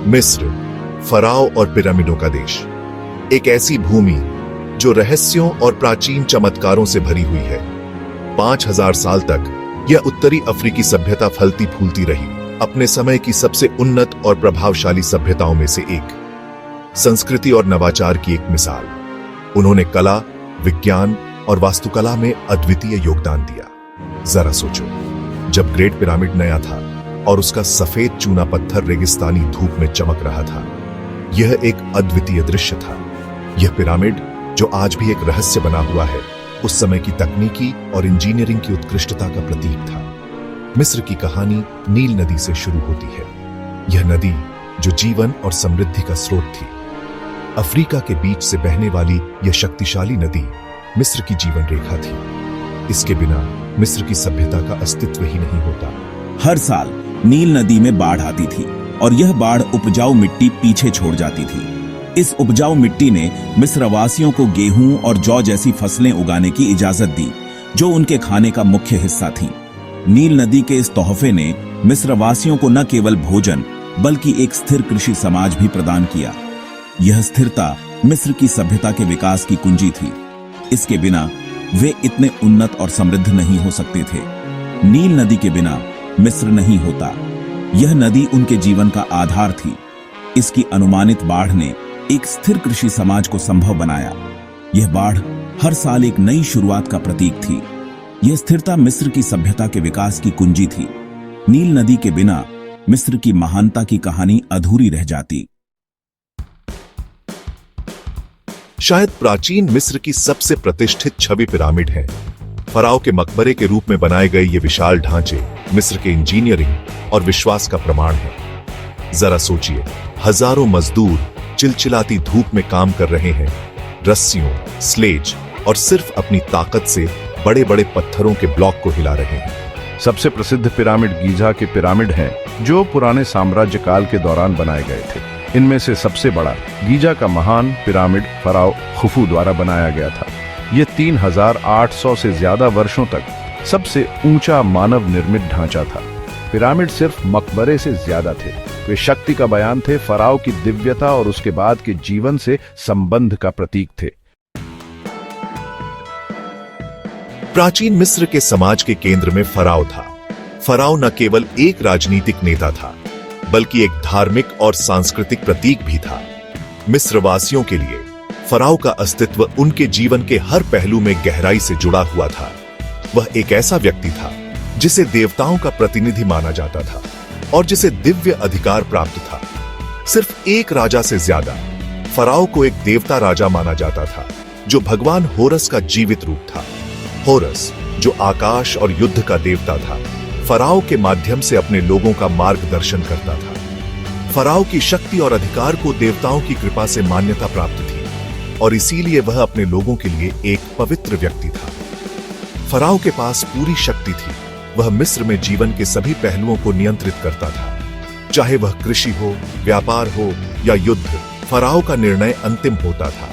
मिस्र, फराओ और पिरामिडों का देश, एक ऐसी भूमि जो रहस्यों और प्राचीन चमत्कारों से भरी हुई है। 5000 साल तक यह उत्तरी अफ्रीकी सभ्यता फलती फूलती रही, अपने समय की सबसे उन्नत और प्रभावशाली सभ्यताओं में से एक। संस्कृति और नवाचार की एक मिसाल। उन्होंने कला, विज्ञान और वास्तुकला में अद्वितीय योगदान दिया। जरा सोचो, जब ग्रेट पिरामिड नया था और उसका सफेद चूना पत्थर रेगिस्तानी धूप में चमक रहा था, यह एक अद्वितीय दृश्य था। यह पिरामिड, जो आज भी एक रहस्य बना हुआ है, उस समय की तकनीकी और इंजीनियरिंग की उत्कृष्टता का प्रतीक था। मिस्र की कहानी नील नदी से शुरू होती है। यह नदी, जो जीवन और समृद्धि का स्रोत थी। अफ्रीका के बीच से बहने वाली यह शक्तिशाली नदी मिस्र की जीवन रेखा थी। इसके बिना मिस्र की सभ्यता का अस्तित्व ही नहीं होता। हर साल नील नदी में बाढ़ आती थी और यह बाढ़ उपजाऊ मिट्टी पीछे छोड़ जाती थी। इस उपजाऊ मिट्टी ने मिस्रवासियों को गेहूं और जौ जैसी फसलें उगाने की इजाजत दी, जो उनके खाने का मुख्य हिस्सा थी। नील नदी के इस तोहफे ने मिस्रवासियों को न केवल भोजन बल्कि एक स्थिर कृषि समाज भी प्रदान किया। यह स्थिरता मिस्र की सभ्यता के विकास की कुंजी थी। इसके बिना वे इतने उन्नत और समृद्ध नहीं हो सकते थे। नील नदी के बिना मिस्र नहीं होता। यह नदी उनके जीवन का आधार थी। इसकी अनुमानित बाढ़ ने एक स्थिर कृषि समाज को संभव बनाया। यह बाढ़ हर साल एक नई शुरुआत का प्रतीक थी। यह स्थिरता मिस्र की सभ्यता के विकास की कुंजी थी। नील नदी के बिना मिस्र की महानता की कहानी अधूरी रह जाती। शायद प्राचीन मिस्र की सबसे प्रतिष्ठित छवि पिरामिड है। फराओ के मकबरे के रूप में बनाए गए ये विशाल ढांचे मिस्र के इंजीनियरिंग और विश्वास का प्रमाण है। जरा सोचिए, हजारों मजदूर चिलचिलाती धूप में काम कर रहे हैं, रस्सियों, स्लेज और सिर्फ अपनी ताकत से बड़े बड़े पत्थरों के ब्लॉक को हिला रहे हैं। सबसे प्रसिद्ध पिरामिड गीजा के पिरामिड हैं, जो पुराने साम्राज्य काल के दौरान बनाए गए थे। इनमें से सबसे बड़ा गीजा का महान पिरामिड फराओ खुफू द्वारा बनाया गया था। यह 3800 से ज्यादा वर्षों तक सबसे ऊंचा मानव निर्मित ढांचा था। पिरामिड सिर्फ मकबरे से ज्यादा थे। वे शक्ति का बयान थे, फराओ की दिव्यता और उसके बाद के जीवन से संबंध का प्रतीक थे। प्राचीन मिस्र के समाज के केंद्र में फराओ था। फराओ न केवल एक राजनीतिक नेता था, बल्कि एक धार्मिक और सांस्कृतिक प्रतीक भी था। मिस्रवासियों के लिए फराओ का अस्तित्व उनके जीवन के हर पहलू में गहराई से जुड़ा हुआ था। वह एक ऐसा व्यक्ति था जिसे देवताओं का प्रतिनिधि माना जाता था और जिसे दिव्य अधिकार प्राप्त था। सिर्फ एक राजा से ज्यादा फराओ को एक देवता राजा माना जाता था, जो भगवान होरस का जीवित रूप था। होरस, जो आकाश और युद्ध का देवता था, फराओ के माध्यम से अपने लोगों का मार्गदर्शन करता था। फराओ की शक्ति और अधिकार को देवताओं की कृपा से मान्यता प्राप्त थी और इसीलिए वह अपने लोगों के लिए एक पवित्र व्यक्ति था। फराओ के पास पूरी शक्ति थी। वह मिस्र में जीवन के सभी पहलुओं को नियंत्रित करता था, चाहे वह कृषि हो, व्यापार हो या युद्ध। फराओ का निर्णय अंतिम होता था।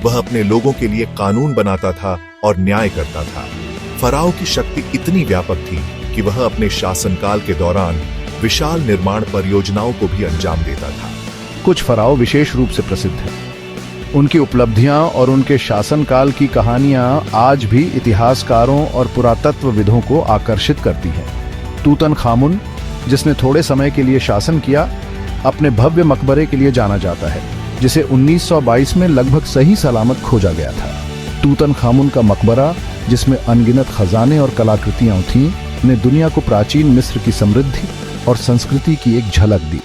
वह अपने लोगों के लिए कानून बनाता था और न्याय करता था। फराओ की शक्ति इतनी व्यापक थी कि वह अपने शासनकाल के दौरान विशाल निर्माण परियोजनाओं को भी अंजाम देता था। कुछ फराओ विशेष रूप से प्रसिद्ध हैं। उनकी उपलब्धियां और उनके शासनकाल की कहानियां आज भी इतिहासकारों और पुरातत्वविदों को आकर्षित करती हैं। तूतनखामुन, जिसने थोड़े समय के लिए शासन किया, अपने भव्य मकबरे के लिए जाना जाता है, जिसे 1922 में लगभग सही सलामत खोजा गया था। तूतनखामुन का मकबरा, जिसमें अनगिनत खजाने और कलाकृतियां थीं, ने दुनिया को प्राचीन मिस्र की समृद्धि और संस्कृति की एक झलक दी।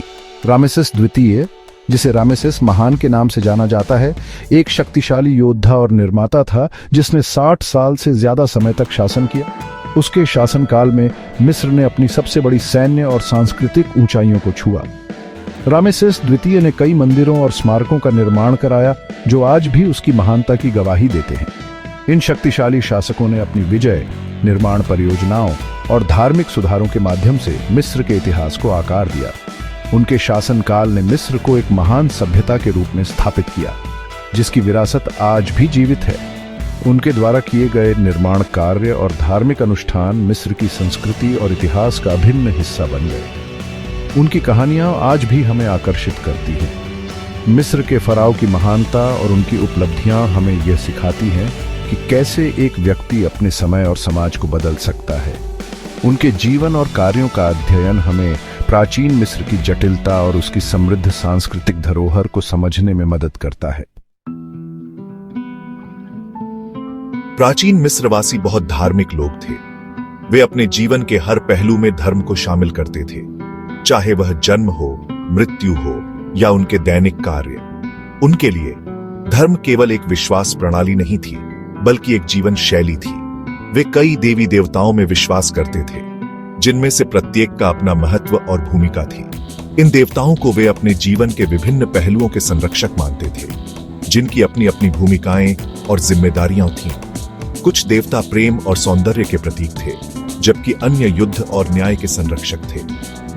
रामेसेस द्वितीय, जिसे रामेसेस महान के नाम से जाना जाता है, एक शक्तिशाली योद्धा और निर्माता था जिसने 60 साल से ज्यादा समय तक शासन किया। उसके शासनकाल में मिस्र ने अपनी सबसे बड़ी सैन्य और सांस्कृतिक ऊंचाइयों को छुआ। रामेसेस द्वितीय ने कई मंदिरों और स्मारकों का निर्माण कराया, जो आज भी उसकी महानता की गवाही देते हैं। इन शक्तिशाली शासकों ने अपनी विजय, निर्माण परियोजनाओं और धार्मिक सुधारों के माध्यम से मिस्र के इतिहास को आकार दिया। उनके शासनकाल ने मिस्र को एक महान सभ्यता के रूप में स्थापित किया, जिसकी विरासत आज भी जीवित है। उनके द्वारा किए गए निर्माण कार्य और धार्मिक अनुष्ठान मिस्र की संस्कृति और इतिहास का अभिन्न हिस्सा बन गए। उनकी कहानियां आज भी हमें आकर्षित करती हैं। मिस्र के फराव की महानता और उनकी उपलब्धियां हमें यह सिखाती हैं कि कैसे एक व्यक्ति अपने समय और समाज को बदल सकता है। उनके जीवन और कार्यों का अध्ययन हमें प्राचीन मिस्र की जटिलता और उसकी समृद्ध सांस्कृतिक धरोहर को समझने में मदद करता है। प्राचीन मिस्रवासी बहुत धार्मिक लोग थे। वे अपने जीवन के हर पहलू में धर्म को शामिल करते थे, चाहे वह जन्म हो, मृत्यु हो या उनके दैनिक कार्य। उनके लिए धर्म केवल एक विश्वास प्रणाली नहीं थी, बल्कि एक जीवन शैली थी। वे कई देवी देवताओं में विश्वास करते थे, जिनमें से प्रत्येक का अपना महत्व और भूमिका थी। इन देवताओं को वे अपने जीवन के विभिन्न पहलुओं के संरक्षक मानते थे, जिनकी अपनी अपनी भूमिकाएं और जिम्मेदारियां थीं। कुछ देवता प्रेम और सौंदर्य के प्रतीक थे, जबकि अन्य युद्ध और न्याय के संरक्षक थे।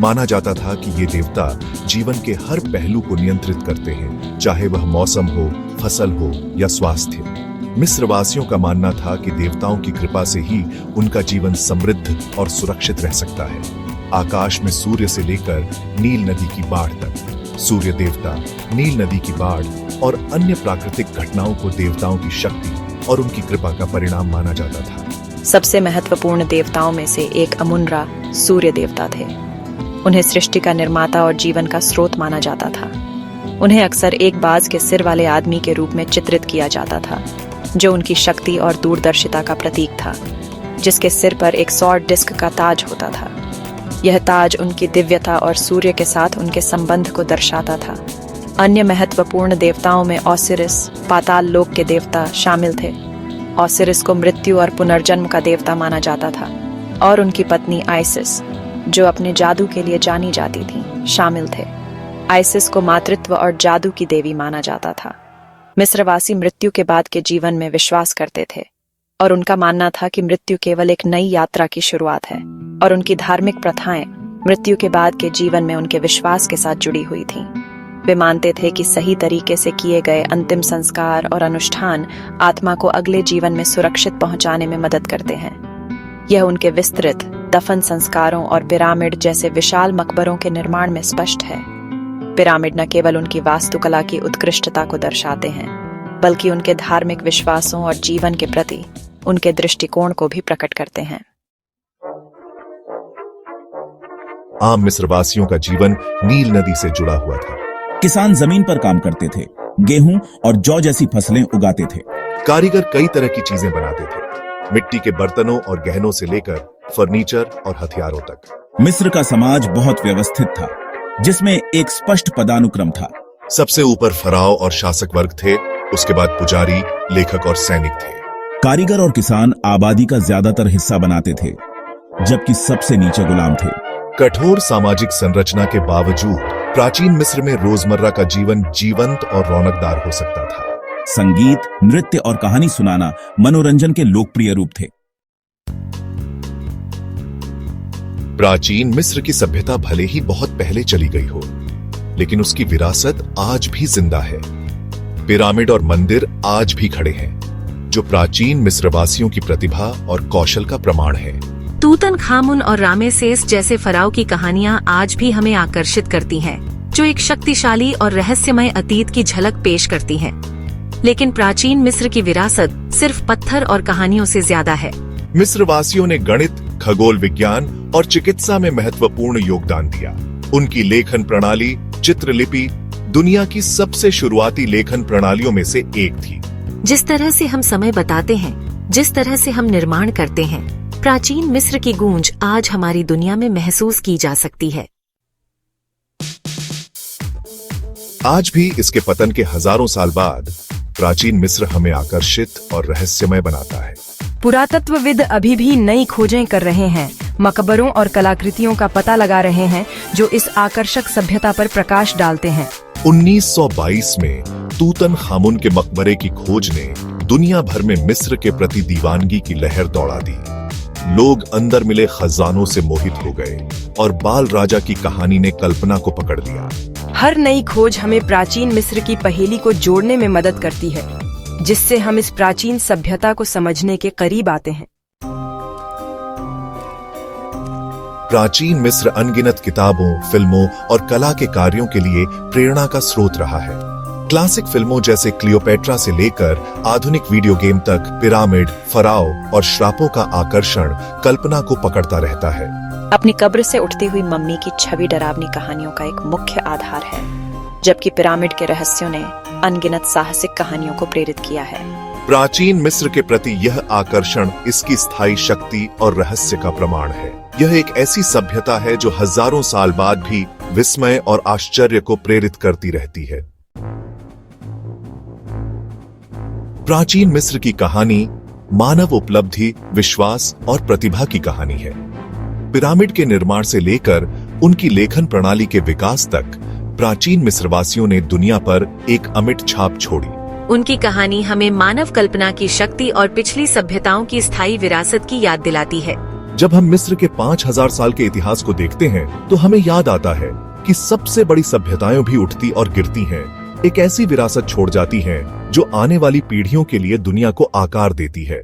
माना जाता था कि ये देवता जीवन के हर पहलू को नियंत्रित करते हैं, चाहे वह मौसम हो, फसल हो या स्वास्थ्य। मिस्रवासियों का मानना था कि देवताओं की कृपा से ही उनका जीवन समृद्ध और सुरक्षित रह सकता है। आकाश में सूर्य से लेकर नील नदी की बाढ़ तक, सूर्य देवता, नील नदी की बाढ़ और अन्य प्राकृतिक घटनाओं को देवताओं की शक्ति और उनकी कृपा का परिणाम माना जाता था। सबसे महत्वपूर्ण देवताओं में से एक अमुनरा सूर्य देवता थे। उन्हें सृष्टि का निर्माता और जीवन का स्रोत माना जाता था। उन्हें अक्सर एक बाज के सिर वाले आदमी के रूप में चित्रित किया जाता था, जो उनकी शक्ति और दूरदर्शिता का प्रतीक था, जिसके सिर पर एक सौर डिस्क का ताज होता था। यह ताज उनकी दिव्यता और सूर्य के साथ उनके संबंध को दर्शाता था। अन्य महत्वपूर्ण देवताओं में ओसिरिस, पाताल लोक के देवता, शामिल थे। ओसिरिस को मृत्यु और पुनर्जन्म का देवता माना जाता था, और उनकी पत्नी आइसिस, जो अपने जादू के लिए जानी जाती थी, शामिल थे। आइसिस को मातृत्व और जादू की देवी माना जाता था। मिस्रवासी मृत्यु के बाद के जीवन में विश्वास करते थे, और उनका मानना था कि मृत्यु केवल एक नई यात्रा की शुरुआत है, और उनकी धार्मिक प्रथाएं मृत्यु के बाद के जीवन में उनके विश्वास के साथ जुड़ी हुई थीं। वे मानते थे कि सही तरीके से किए गए अंतिम संस्कार और अनुष्ठान आत्मा को अगले जीवन में सुरक्षित पहुंचाने में मदद करते हैं। यह उनके विस्तृत दफन संस्कारों और पिरामिड जैसे विशाल मकबरों के निर्माण में स्पष्ट है। पिरामिड न केवल उनकी वास्तुकला की उत्कृष्टता को दर्शाते हैं, बल्कि उनके धार्मिक विश्वासों और जीवन के प्रति उनके दृष्टिकोण को भी प्रकट करते हैं। आम मिस्रवासियों का जीवन नील नदी से जुड़ा हुआ था। किसान जमीन पर काम करते थे, गेहूं और जौ जैसी फसलें उगाते थे। कारीगर कई तरह की चीजें बनाते थे, मिट्टी के बर्तनों और गहनों से लेकर फर्नीचर और हथियारों तक। मिस्र का समाज बहुत व्यवस्थित था, जिसमें एक स्पष्ट पदानुक्रम था। सबसे ऊपर फराव और शासक वर्ग थे, उसके बाद पुजारी, लेखक और सैनिक थे। कारीगर और किसान आबादी का ज्यादातर हिस्सा बनाते थे, जबकि सबसे नीचे गुलाम थे। कठोर सामाजिक संरचना के बावजूद प्राचीन मिस्र में रोजमर्रा का जीवन जीवंत और रौनकदार हो सकता था। संगीत, नृत्य और कहानी सुनाना मनोरंजन के लोकप्रिय रूप थे। प्राचीन मिस्र की सभ्यता भले ही बहुत पहले चली गई हो, लेकिन उसकी विरासत आज भी जिंदा है। पिरामिड और मंदिर आज भी खड़े हैं, जो प्राचीन मिस्रवासियों की प्रतिभा और कौशल का प्रमाण है। तूतनखामुन और रामेसेस जैसे फराव की कहानियां आज भी हमें आकर्षित करती हैं, जो एक शक्तिशाली और रहस्यमय अतीत की झलक पेश करती हैं। लेकिन प्राचीन मिस्र की विरासत सिर्फ पत्थर और कहानियों से ज्यादा है। मिस्रवासियों ने गणित, खगोल विज्ञान और चिकित्सा में महत्वपूर्ण योगदान दिया। उनकी लेखन प्रणाली, चित्रलिपि, दुनिया की सबसे शुरुआती लेखन प्रणालियों में से एक थी। जिस तरह से हम समय बताते हैं, जिस तरह से हम निर्माण करते हैं, प्राचीन मिस्र की गूंज आज हमारी दुनिया में महसूस की जा सकती है। आज भी इसके पतन के हजारों साल बाद प्राचीन मिस्र हमें आकर्षित और रहस्यमय बनाता है। पुरातत्वविद अभी भी नई खोजें कर रहे हैं, मकबरों और कलाकृतियों का पता लगा रहे हैं, जो इस आकर्षक सभ्यता पर प्रकाश डालते हैं। 1922 में तूतनखामुन के मकबरे की खोज ने दुनिया भर में मिस्र के प्रति दीवानगी की लहर दौड़ा दी। लोग अंदर मिले खजानों से मोहित हो गए और बाल राजा की कहानी ने कल्पना को पकड़ लिया। हर नई खोज हमें प्राचीन मिस्र की पहेली को जोड़ने में मदद करती है, जिससे हम इस प्राचीन सभ्यता को समझने के करीब आते हैं। प्राचीन मिस्र अनगिनत किताबों, फिल्मों और कला के कार्यों के लिए प्रेरणा का स्रोत रहा है। क्लासिक फिल्मों जैसे क्लियोपेट्रा से लेकर आधुनिक वीडियो गेम तक पिरामिड, फराओ और श्रापों का आकर्षण कल्पना को पकड़ता रहता है। अपनी कब्र से उठती हुई मम्मी की छवि डरावनी कहानियों का एक मुख्य आधार है, जबकि पिरामिड के रहस्यों ने अनगिनत साहसिक कहानियों को प्रेरित किया है। प्राचीन मिस्र के प्रति यह आकर्षण इसकी स्थायी शक्ति और रहस्य का प्रमाण है। यह एक ऐसी सभ्यता है जो हजारों साल बाद भी विस्मय और आश्चर्य को प्रेरित करती रहती है। प्राचीन मिस्र की कहानी मानव उपलब्धि, विश्वास और प्रतिभा की कहानी है। पिरामिड के निर्माण से लेकर उनकी लेखन प्रणाली के विकास तक प्राचीन मिस्रवासियों ने दुनिया पर एक अमिट छाप छोड़ी। उनकी कहानी हमें मानव कल्पना की शक्ति और पिछली सभ्यताओं की स्थायी विरासत की याद दिलाती है। जब हम मिस्र के 5000 साल के इतिहास को देखते हैं तो हमें याद आता है कि सबसे बड़ी सभ्यताएं भी उठती और गिरती हैं, एक ऐसी विरासत छोड़ जाती हैं जो आने वाली पीढ़ियों के लिए दुनिया को आकार देती है।